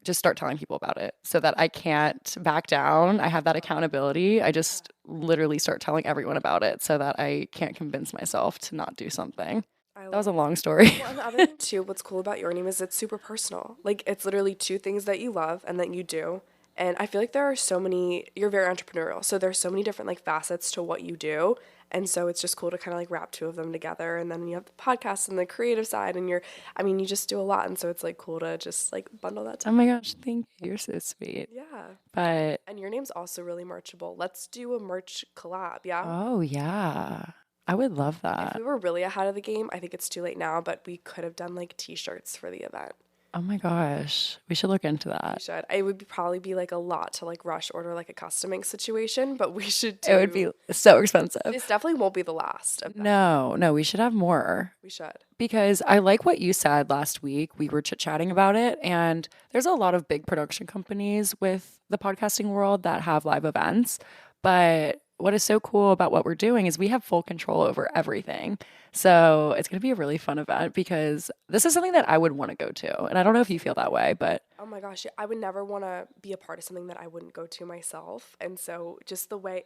Speaker 3: just start telling people about it so that I can't back down. I have that accountability. I just literally start telling everyone about it so that I can't convince myself to not do something. That was a long story.
Speaker 2: Well, and the other thing too, what's cool about your name is it's super personal. Like it's literally two things that you love and that you do. And I feel like you're very entrepreneurial. So there's so many different like facets to what you do. And so it's just cool to kind of like wrap two of them together. And then you have the podcast and the creative side and you just do a lot. And so it's like cool to just like bundle that together.
Speaker 3: Oh my gosh, thank you. You're so sweet.
Speaker 2: Yeah. And your name's also really merchable. Let's do a merch collab, yeah?
Speaker 3: Oh yeah. I would love that.
Speaker 2: If we were really ahead of the game, I think it's too late now, but we could have done like t-shirts for the event.
Speaker 3: Oh my gosh. We should look into that.
Speaker 2: We should. It would probably be like a lot to like rush order like a customing situation, but we should do.
Speaker 3: It would be so expensive.
Speaker 2: This definitely won't be the last of that.
Speaker 3: No, we should have more.
Speaker 2: We should.
Speaker 3: Because I like what you said last week. We were chit-chatting about it, and there's a lot of big production companies with the podcasting world that have live events, but what is so cool about what we're doing is we have full control over everything. So it's going to be a really fun event because this is something that I would want to go to. And I don't know if you feel that way, but...
Speaker 2: Oh my gosh, I would never want to be a part of something that I wouldn't go to myself. And so just the way,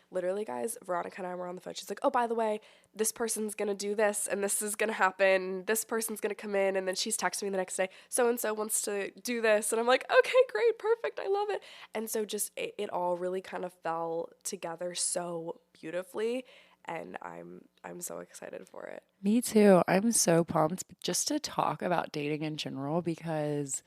Speaker 2: literally guys, Veronica and I were on the phone. She's like, oh, by the way, this person's going to do this and this is going to happen. This person's going to come in. And then she's texting me the next day, so-and-so wants to do this. And I'm like, okay, great, perfect. I love it. And so just it all really kind of fell together so beautifully. And I'm so excited for it.
Speaker 3: Me too. I'm so pumped just to talk about dating in general because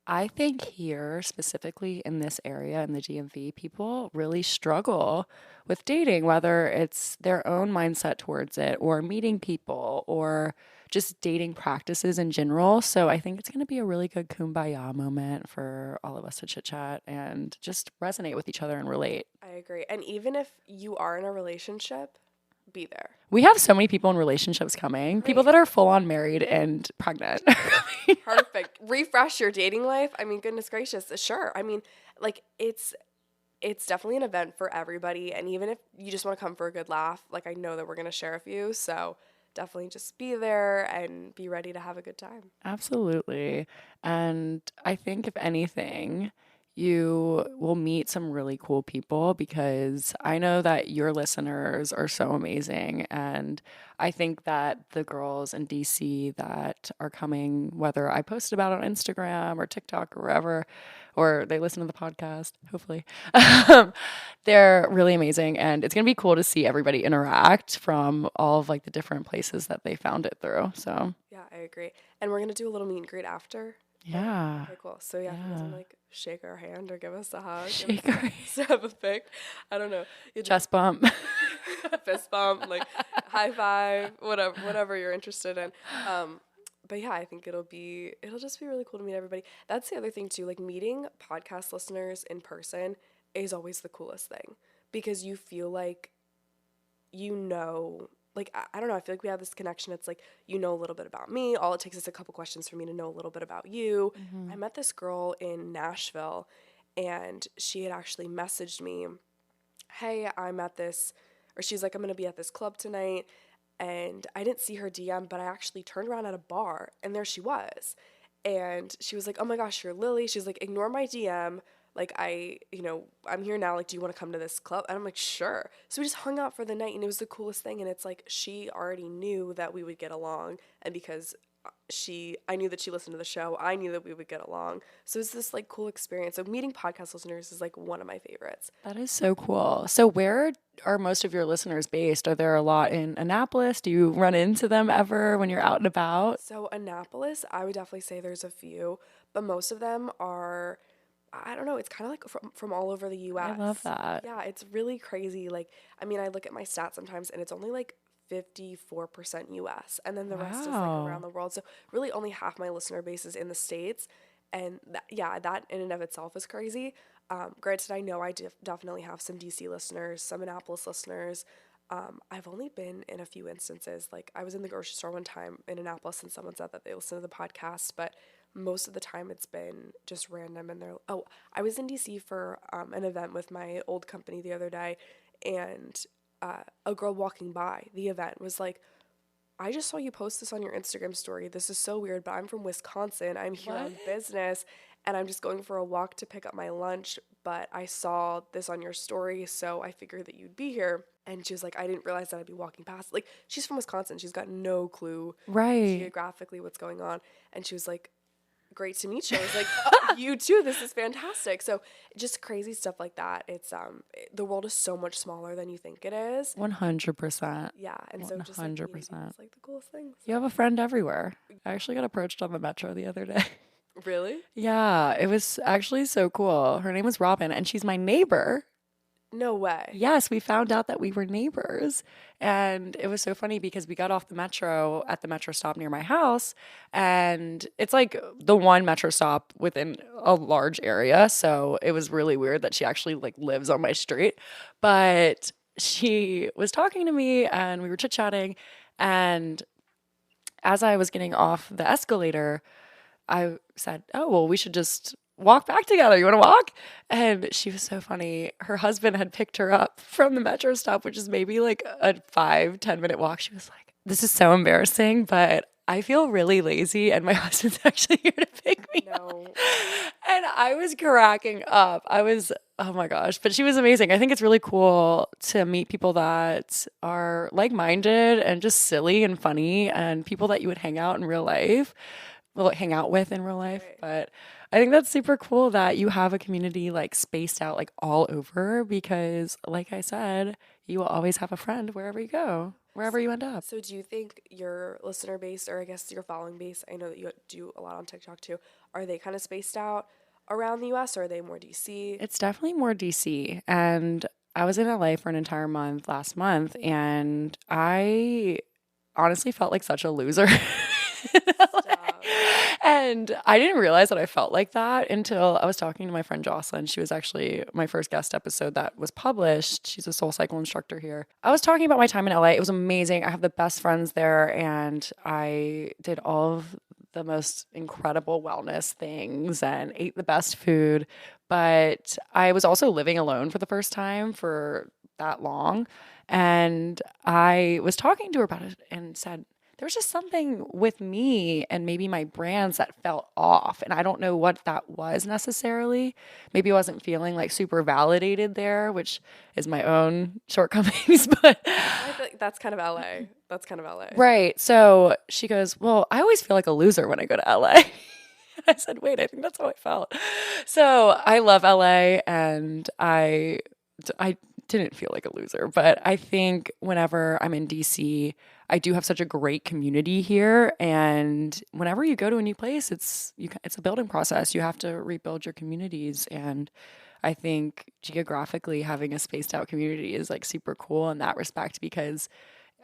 Speaker 3: I think here, specifically in this area in the DMV, people really struggle with dating, whether it's their own mindset towards it or meeting people or just dating practices in general. So I think it's going to be a really good kumbaya moment for all of us to chit chat and just resonate with each other and relate.
Speaker 2: I agree. And even if you are in a relationship, be there.
Speaker 3: We have so many people in relationships coming. Great. People that are full on married and pregnant.
Speaker 2: Perfect. Refresh your dating life. Goodness gracious. Sure. It's definitely an event for everybody. And even if you just want to come for a good laugh, like I know that we're going to share a few. So definitely just be there and be ready to have a good time.
Speaker 3: Absolutely. And I think if anything, you will meet some really cool people because I know that your listeners are so amazing. And I think that the girls in DC that are coming, whether I post about it on Instagram or TikTok or wherever, or they listen to the podcast, hopefully, they're really amazing. And it's going to be cool to see everybody interact from all of like the different places that they found it through. So
Speaker 2: yeah, I agree. And we're going to do a little meet and greet after.
Speaker 3: Yeah.
Speaker 2: Okay, cool. So yeah, if you guys want to like shake our hand or give us a hug,
Speaker 3: Shake our hand.
Speaker 2: have a pic. I don't know.
Speaker 3: Chest bump.
Speaker 2: Fist bump, like high five, whatever you're interested in. But yeah, I think it'll just be really cool to meet everybody. That's the other thing too, like meeting podcast listeners in person is always the coolest thing because you feel like like I don't know, I feel like we have this connection. It's like you know a little bit about me. All it takes is a couple questions for me to know a little bit about you. I met this girl in Nashville and she had actually messaged me, "Hey, I'm at this," or she's like, "I'm going to be at this club tonight." And I didn't see her DM, but I actually turned around at a bar and there she was. And she was like, "Oh my gosh, you're Lily." She's like, "Ignore my DM. Like, I'm here now. Like, do you want to come to this club?" And I'm like, "Sure." So we just hung out for the night and it was the coolest thing. And it's like, she already knew that we would get along. And because I knew that she listened to the show, I knew that we would get along. So it's this like cool experience. So meeting podcast listeners is like one of my favorites.
Speaker 3: That is so cool. So where are most of your listeners based? Are there a lot in Annapolis? Do you run into them ever when you're out and about?
Speaker 2: So Annapolis, I would definitely say there's a few, but most of them are, I don't know, it's kind of like from all over the US.
Speaker 3: I love that.
Speaker 2: Yeah, it's really crazy. Like, I mean, I look at my stats sometimes and it's only like 54% US, and then the rest is like
Speaker 3: Wow.
Speaker 2: around the world. So really only half my listener base is in the States. And that in and of itself is crazy. Granted, I know I definitely have some DC listeners, some Annapolis listeners. I've only been in a few instances. Like I was in the grocery store one time in Annapolis and someone said that they listened to the podcast, but most of the time it's been just random. And I was in DC for an event with my old company the other day, and a girl walking by the event was like, "I just saw you post this on your Instagram story. This is so weird, but I'm from Wisconsin. I'm here on business and I'm just going for a walk to pick up my lunch, but I saw this on your story, so I figured that you'd be here." And she was like, "I didn't realize that I'd be walking past." Like, she's from Wisconsin. She's got no clue geographically what's going on. And she was like, "Great to meet you." I was like, "Oh, you too. This is fantastic." So just crazy stuff like that. It's the world is so much smaller than you think it is.
Speaker 3: 100%.
Speaker 2: Yeah, and so just like,
Speaker 3: 100%.
Speaker 2: it's like the coolest things.
Speaker 3: You have a friend everywhere. I actually got approached on the metro the other day.
Speaker 2: Really?
Speaker 3: Yeah, it was actually so cool. Her name was Robin, and she's my neighbor.
Speaker 2: No way.
Speaker 3: Yes, we found out that we were neighbors. And it was so funny because we got off the metro at the metro stop near my house. And it's like the one metro stop within a large area. So it was really weird that she actually like lives on my street. But she was talking to me and we were chit-chatting. And as I was getting off the escalator, I said, "Oh, well, we should just walk back together. You want to walk?" And she was so funny. Her husband had picked her up from the metro stop, which is maybe like a 5-10 minute walk. She was like, "This is so embarrassing, but I feel really lazy and my husband's actually here to pick me up." And I was cracking up. Oh my gosh. But she was amazing. I think it's really cool to meet people that are like-minded and just silly and funny and people that you would hang out with in real life. But I think that's super cool that you have a community like spaced out like all over because like I said, you will always have a friend wherever you go, wherever you end up.
Speaker 2: So do you think your listener base, or I guess your following base, I know that you do a lot on TikTok too, are they kind of spaced out around the US or are they more DC?
Speaker 3: It's definitely more DC. And I was in LA for an entire month last month and I honestly felt like such a loser. And I didn't realize that I felt like that until I was talking to my friend Jocelyn. She was actually my first guest episode that was published. She's a soul cycle instructor here. I was talking about my time in LA. It was amazing. I have the best friends there and I did all of the most incredible wellness things and ate the best food. But I was also living alone for the first time for that long. And I was talking to her about it and said, there was just something with me and maybe my brands that felt off. And I don't know what that was necessarily. Maybe I wasn't feeling like super validated there, which is my own shortcomings. But
Speaker 2: I feel like that's kind of LA. That's kind of LA.
Speaker 3: Right. So she goes, "Well, I always feel like a loser when I go to LA." I said, "Wait, I think that's how I felt." So I love LA and I didn't feel like a loser, but I think whenever I'm in DC, I do have such a great community here. And whenever you go to a new place, it's a building process. You have to rebuild your communities. And I think geographically having a spaced out community is like super cool in that respect because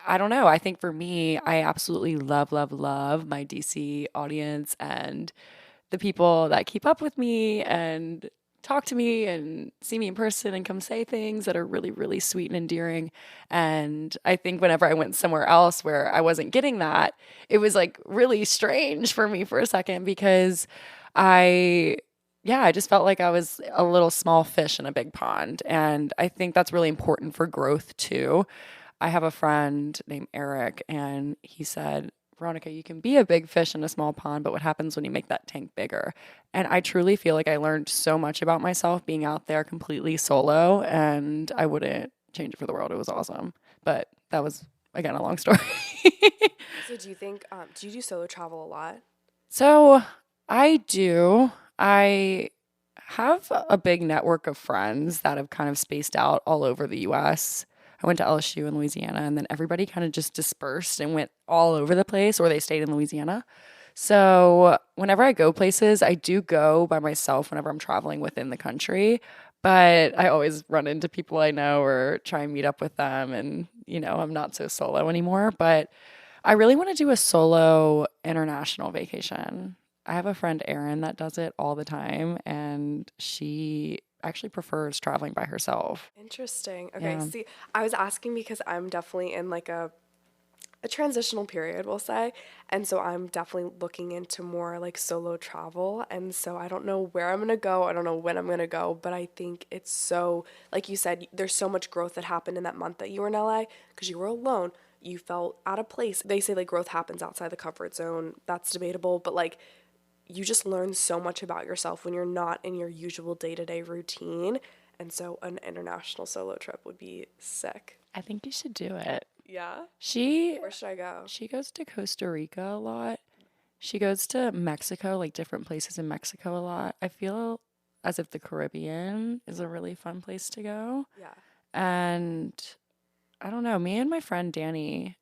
Speaker 3: I don't know. I think for me, I absolutely love, love, love my DC audience and the people that keep up with me and talk to me and see me in person and come say things that are really, really sweet and endearing. And I think whenever I went somewhere else where I wasn't getting that, it was like really strange for me for a second because I just felt like I was a little small fish in a big pond. And I think that's really important for growth too. I have a friend named Eric, and he said, Veronica, you can be a big fish in a small pond, but what happens when you make that tank bigger? And I truly feel like I learned so much about myself being out there completely solo, and I wouldn't change it for the world. It was awesome. But that was, again, a long story.
Speaker 2: So do you think, do you do solo travel a lot?
Speaker 3: So I do. I have a big network of friends that have kind of spaced out all over the US. I went to LSU in Louisiana, and then everybody kind of just dispersed and went all over the place, or they stayed in Louisiana. So whenever I go places, I do go by myself whenever I'm traveling within the country, but I always run into people I know or try and meet up with them. And, I'm not so solo anymore, but I really want to do a solo international vacation. I have a friend, Erin, that does it all the time, and she actually prefers traveling by herself.
Speaker 2: Interesting. Okay,
Speaker 3: Yeah.
Speaker 2: see, I was asking because I'm definitely in like a transitional period, we'll say. And so I'm definitely looking into more like solo travel. And so I don't know where I'm going to go. I don't know when I'm going to go, but I think it's so, like you said, there's so much growth that happened in that month that you were in LA because you were alone. You felt out of place. They say like growth happens outside the comfort zone. That's debatable, but like you just learn so much about yourself when you're not in your usual day-to-day routine. And so an international solo trip would be sick.
Speaker 3: I think you should do it.
Speaker 2: Yeah?
Speaker 3: She
Speaker 2: Where should I go?
Speaker 3: she goes to Costa Rica a lot. She goes to Mexico, like different places in Mexico a lot. I feel as if the Caribbean is a really fun place to go.
Speaker 2: Yeah.
Speaker 3: And I don't know, me and my friend Danny,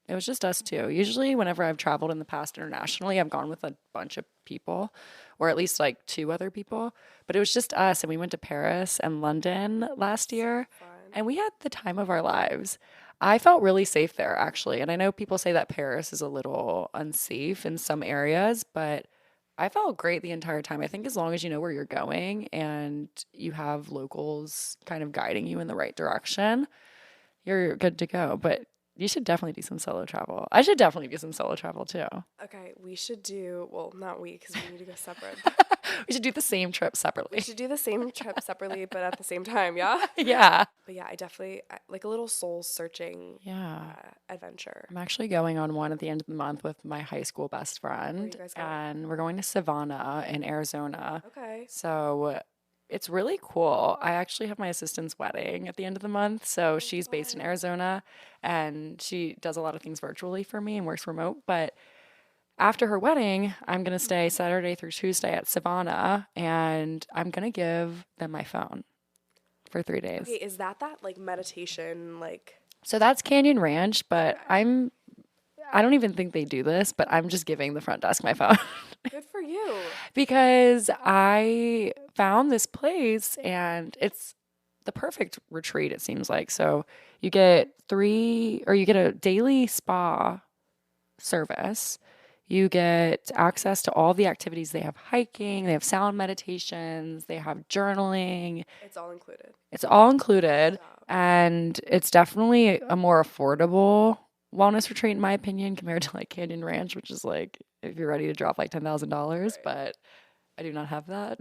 Speaker 3: it was just us two. Usually whenever I've traveled in the past internationally, I've gone with a bunch of people, or at least like two other people. But it was just us, and we went to Paris and London last year, and we had the time of our lives. I felt really safe there, actually. And I know people say that Paris is a little unsafe in some areas, but I felt great the entire time. I think as long as you know where you're going and you have locals kind of guiding you in the right direction, you're good to go. But you should definitely do some solo travel. I should definitely do some solo travel too.
Speaker 2: Okay, we should do, well, not we, because we need to go separate.
Speaker 3: We should do the same trip separately.
Speaker 2: We should do the same trip separately, but at the same time, yeah?
Speaker 3: Yeah.
Speaker 2: But yeah, I definitely, like a little soul-searching adventure.
Speaker 3: I'm actually going on one at the end of the month with my high school best friend.
Speaker 2: Where are you guys going?
Speaker 3: And we're going to Savannah in Arizona.
Speaker 2: Okay.
Speaker 3: So it's really cool. I actually have my assistant's wedding at the end of the month. So she's based in Arizona, and she does a lot of things virtually for me and works remote. But after her wedding, I'm going to stay Saturday through Tuesday at Savannah, and I'm going to give them my phone for 3 days.
Speaker 2: Okay, is that like meditation, like?
Speaker 3: So that's Canyon Ranch, but I don't even think they do this, but I'm just giving the front desk my phone.
Speaker 2: Good for you.
Speaker 3: Because I found this place, and it's the perfect retreat, it seems like. So you get a daily spa service. You get access to all the activities. They have hiking, they have sound meditations, they have journaling.
Speaker 2: It's all included.
Speaker 3: It's all included. And it's definitely a more affordable wellness retreat, in my opinion, compared to like Canyon Ranch, which is like if you're ready to drop like $10,000. Right. But I do not have that.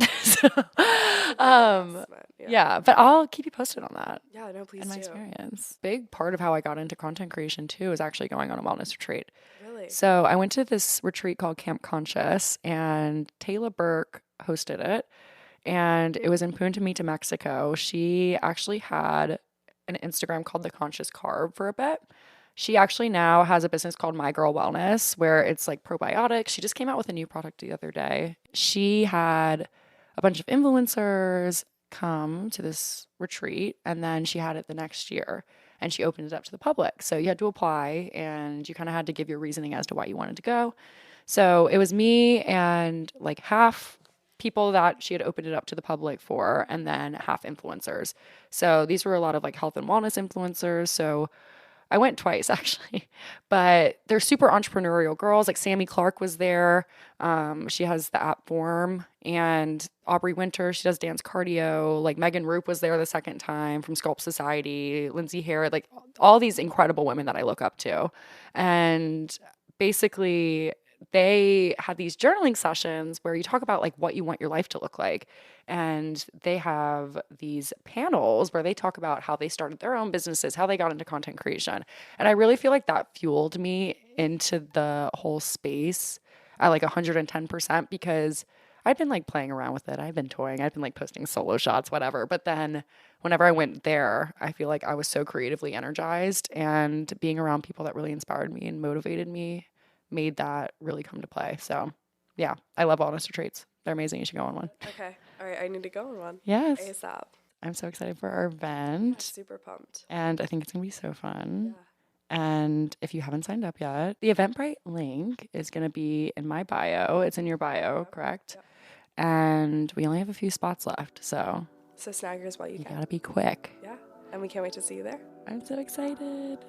Speaker 3: Yeah, but I'll keep you posted on that.
Speaker 2: Yeah, no, please
Speaker 3: and my
Speaker 2: do.
Speaker 3: Experience. Big part of how I got into content creation too is actually going on a wellness retreat.
Speaker 2: Really?
Speaker 3: So I went to this retreat called Camp Conscious, and Taylor Burke hosted it, and it was in Punta Mita, Mexico. She actually had an Instagram called The Conscious Carb for a bit. She actually now has a business called My Girl Wellness, where it's like probiotics. She just came out with a new product the other day. She had a bunch of influencers come to this retreat, and then she had it the next year. and she opened it up to the public. So you had to apply, and you kind of had to give your reasoning as to why you wanted to go. So it was me and like half people that she had opened it up to the public for, and then half influencers. So these were a lot of like health and wellness influencers. So I went twice actually, but they're super entrepreneurial girls. Like Sammy Clark was there. She has the app Form, and Aubrey Winter, she does dance cardio. Like Megan Roop was there the second time from Sculpt Society. Lindsay Hare, like all these incredible women that I look up to. And basically they had these journaling sessions where you talk about like what you want your life to look like. And they have these panels where they talk about how they started their own businesses, how they got into content creation. And I really feel like that fueled me into the whole space at like 110%, because I'd been like playing around with it. I've been toying. I've been like posting solo shots, whatever. But then whenever I went there, I feel like I was so creatively energized, and being around people that really inspired me and motivated me made that really come to play. So yeah, I love Wellness Retreats. They're amazing. You should go on one.
Speaker 2: Okay. All right. I need to go on one.
Speaker 3: Yes.
Speaker 2: ASAP.
Speaker 3: I'm so excited for our event.
Speaker 2: I'm super pumped.
Speaker 3: And I think it's going to be so fun.
Speaker 2: Yeah.
Speaker 3: And if you haven't signed up yet, the Eventbrite link is going to be in my bio. It's in your bio, correct?
Speaker 2: Yep.
Speaker 3: And we only have a few spots left. So
Speaker 2: snag yours while you can.
Speaker 3: You got to be quick.
Speaker 2: Yeah. And we can't wait to see you there.
Speaker 3: I'm so excited.